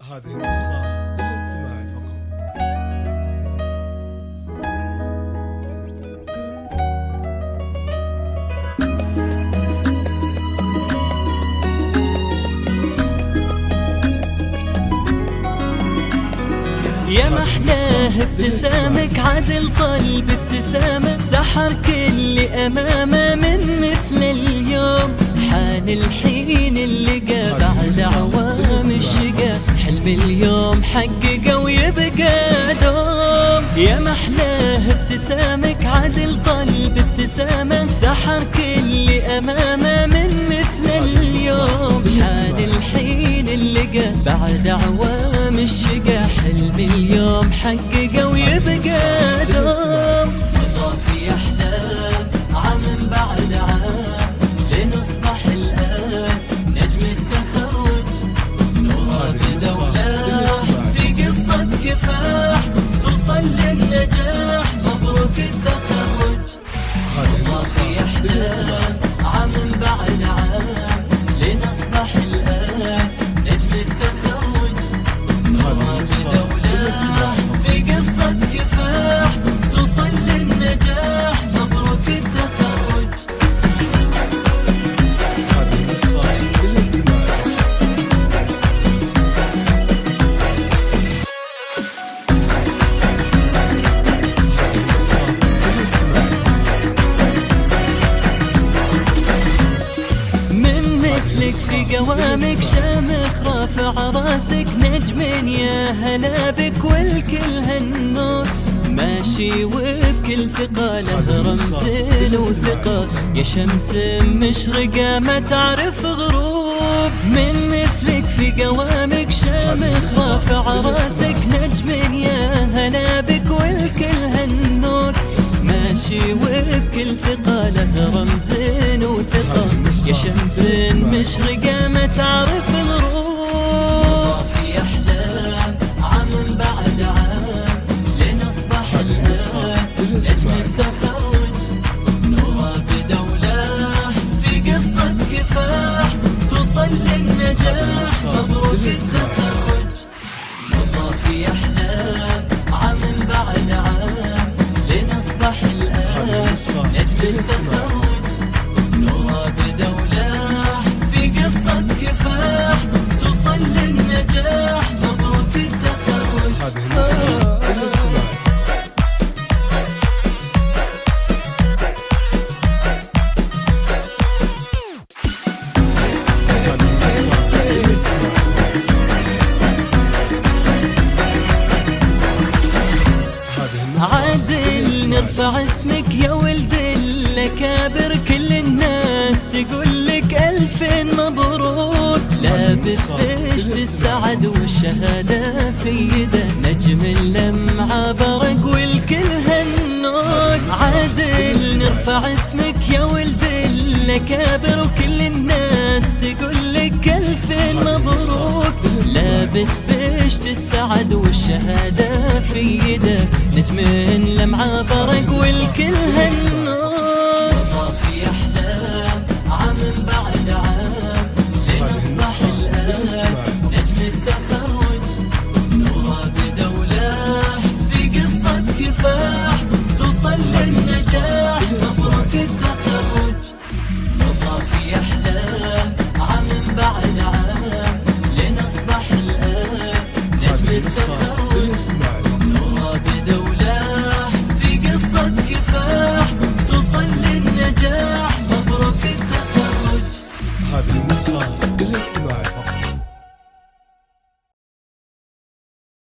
هذه النسخة للاستماع فقط. يا محلاه ابتسامك عدل قلب ابتسامة سحر كل أمامه من مثل اليوم حان الحين اللي قا بعد عوام الشقا حلم اليوم حققه ويبقى دوم. يا محلاه ابتسامك عدل قلب ابتسامة سحر كل أمامه من مثل اليوم حان الحين اللي قا بعد عوام الشقا حلم اليوم حققه ويبقى دوم. وطافي أحلام عام بعد عام لنصبح الآن نجم التخرج نورها في دولة في قصة كفاح توصل للنجاح مبروك التخرج. وطافي أحلام عام بعد عام لنصبح الآن نجم التخرج نورها في دولة في قصة كفاح توصل للنجاح مبروك التخرج. هذه النسخة للاستماع فقط. من مثلك في قوامك شامخ رافع راسك نجم يا هلا بك والكل هالنور ماشي وبكل ثقة له رمز وثقة يا شمس مشرقة ما تعرف غروب. من مثلك في قوامك شامخ رافع راسك نجم يا هلا بك والكل هالنور ماشي وبكل ثقة له رمز وثقة يا شمس مشرقة ما تعرف الغروب. في أحلام عام بعد عام لنصبح الآن نجم التخرج نورها بدولة في قصة كفاح توصل للنجاح مبروك التخرج. وطافي أحلام عام بعد عام لنصبح الآن نجم التخرج نورها بدولة في قصة كفاح توصل للنجاح مبروك التخرج. هذه النسخة للاستماع. عادل نرفع اسمك يا ولد الأكابر كل الناس تقول لك ألف مبروك لابس بشت السعد والشهادة في يده نجم اللمعة برق والكل هالنوك. عادل نرفع اسمك يا ولد الأكابر وكل الناس تقول لك ألف مبروك لابس بشت السعد والشهادة في يده نجم لمعة برق والكل هالنور. وطافي أحلام عام بعد عام لنصبح الآن نجم التخرج نورها بدولة في قصة كفاح توصل للنجاح مبروك التخرج. وطافي أحلام عام بعد عام لنصبح الآن نجم التخرج